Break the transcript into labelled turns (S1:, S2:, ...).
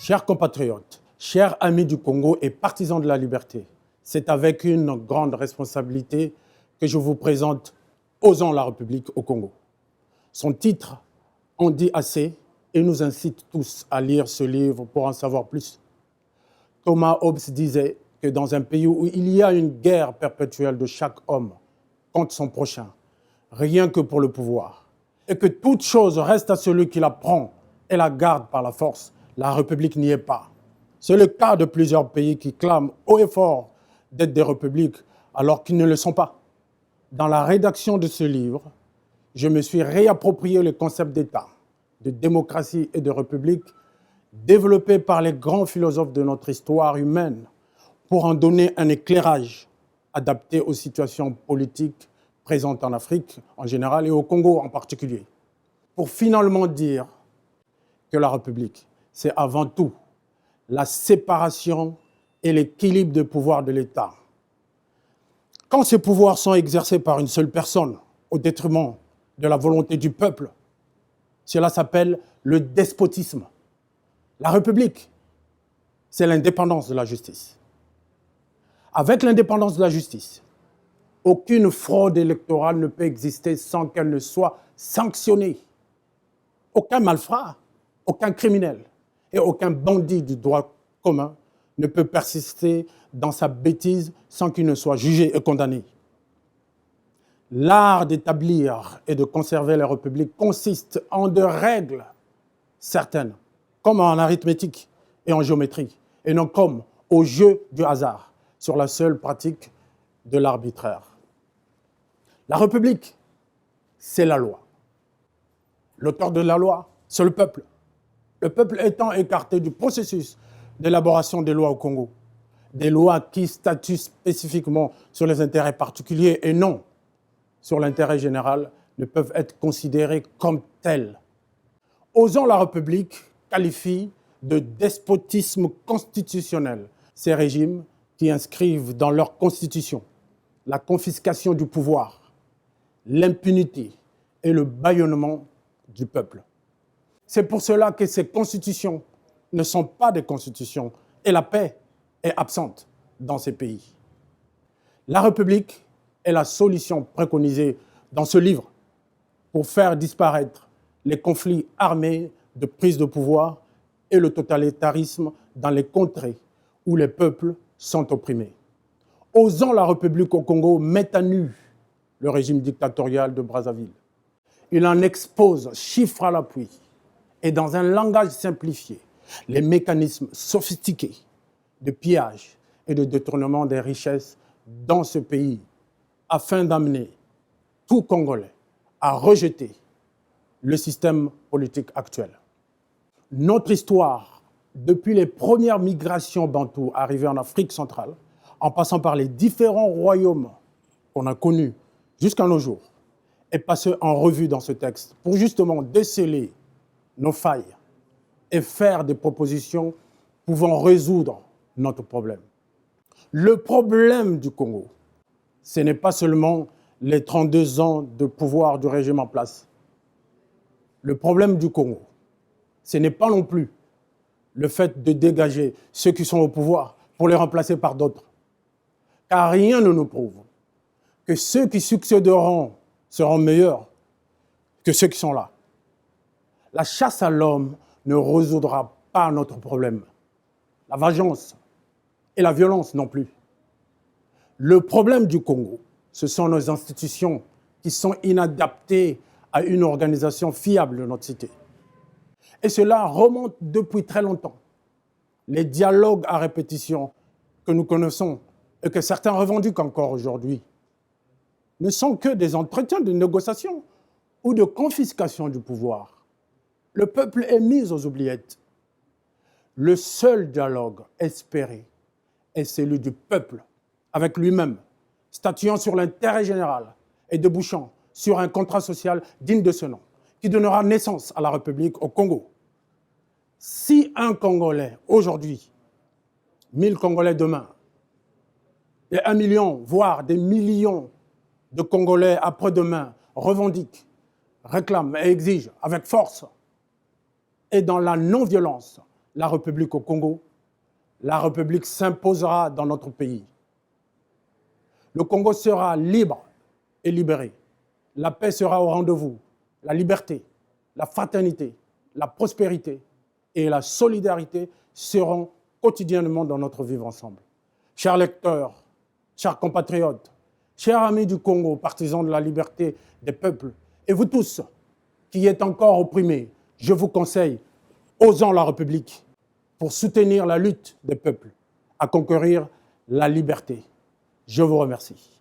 S1: Chers compatriotes, chers amis du Congo et partisans de la liberté, c'est avec une grande responsabilité que je vous présente Osons la République au Congo. Son titre en dit assez et nous incite tous à lire ce livre pour en savoir plus. Thomas Hobbes disait que dans un pays où il y a une guerre perpétuelle de chaque homme contre son prochain, rien que pour le pouvoir, et que toute chose reste à celui qui la prend et la garde par la force, la République n'y est pas. C'est le cas de plusieurs pays qui clament haut et fort d'être des républiques alors qu'ils ne le sont pas. Dans la rédaction de ce livre, je me suis réapproprié le concept d'État, de démocratie et de république développé par les grands philosophes de notre histoire humaine pour en donner un éclairage adapté aux situations politiques présentes en Afrique en général et au Congo en particulier. Pour finalement dire que la République, c'est avant tout la séparation et l'équilibre des pouvoirs de l'État. Quand ces pouvoirs sont exercés par une seule personne au détriment de la volonté du peuple, cela s'appelle le despotisme. La République, c'est l'indépendance de la justice. Avec l'indépendance de la justice, aucune fraude électorale ne peut exister sans qu'elle ne soit sanctionnée. Aucun malfrat, aucun criminel et aucun bandit du droit commun ne peut persister dans sa bêtise sans qu'il ne soit jugé et condamné. L'art d'établir et de conserver la République consiste en deux règles certaines, comme en arithmétique et en géométrie, et non comme au jeu du hasard, sur la seule pratique de l'arbitraire. La République, c'est la loi. L'auteur de la loi, c'est le peuple. Le peuple étant écarté du processus d'élaboration des lois au Congo, des lois qui statuent spécifiquement sur les intérêts particuliers et non sur l'intérêt général, ne peuvent être considérées comme telles. Osons la République qualifie de despotisme constitutionnel ces régimes qui inscrivent dans leur constitution la confiscation du pouvoir, l'impunité et le bâillonnement du peuple. C'est pour cela que ces constitutions ne sont pas des constitutions et la paix est absente dans ces pays. La République est la solution préconisée dans ce livre pour faire disparaître les conflits armés de prise de pouvoir et le totalitarisme dans les contrées où les peuples sont opprimés. Osons la République au Congo met à nu le régime dictatorial de Brazzaville. Il en expose, chiffres à l'appui, et dans un langage simplifié, les mécanismes sophistiqués de pillage et de détournement des richesses dans ce pays, afin d'amener tout Congolais à rejeter le système politique actuel. Notre histoire, depuis les premières migrations bantoues arrivées en Afrique centrale, en passant par les différents royaumes qu'on a connus jusqu'à nos jours, est passée en revue dans ce texte pour justement déceler nos failles et faire des propositions pouvant résoudre notre problème. Le problème du Congo, ce n'est pas seulement les 32 ans de pouvoir du régime en place. Le problème du Congo, ce n'est pas non plus le fait de dégager ceux qui sont au pouvoir pour les remplacer par d'autres. Car rien ne nous prouve que ceux qui succéderont seront meilleurs que ceux qui sont là. La chasse à l'homme ne résoudra pas notre problème. La vengeance et la violence non plus. Le problème du Congo, ce sont nos institutions qui sont inadaptées à une organisation fiable de notre cité. Et cela remonte depuis très longtemps. Les dialogues à répétition que nous connaissons et que certains revendiquent encore aujourd'hui ne sont que des entretiens de négociation ou de confiscation du pouvoir. Le peuple est mis aux oubliettes. Le seul dialogue espéré est celui du peuple avec lui-même, statuant sur l'intérêt général et débouchant sur un contrat social digne de ce nom, qui donnera naissance à la République au Congo. Si un Congolais aujourd'hui, 1000 Congolais demain, et 1 million, voire des millions de Congolais après-demain revendiquent, réclament et exigent avec force et dans la non-violence la République au Congo, la République s'imposera dans notre pays. Le Congo sera libre et libéré. La paix sera au rendez-vous. La liberté, la fraternité, la prospérité et la solidarité seront quotidiennement dans notre vivre ensemble. Chers lecteurs, chers compatriotes, chers amis du Congo, partisans de la liberté des peuples, et vous tous qui êtes encore opprimés, je vous conseille, osons la République pour soutenir la lutte des peuples à conquérir la liberté. Je vous remercie.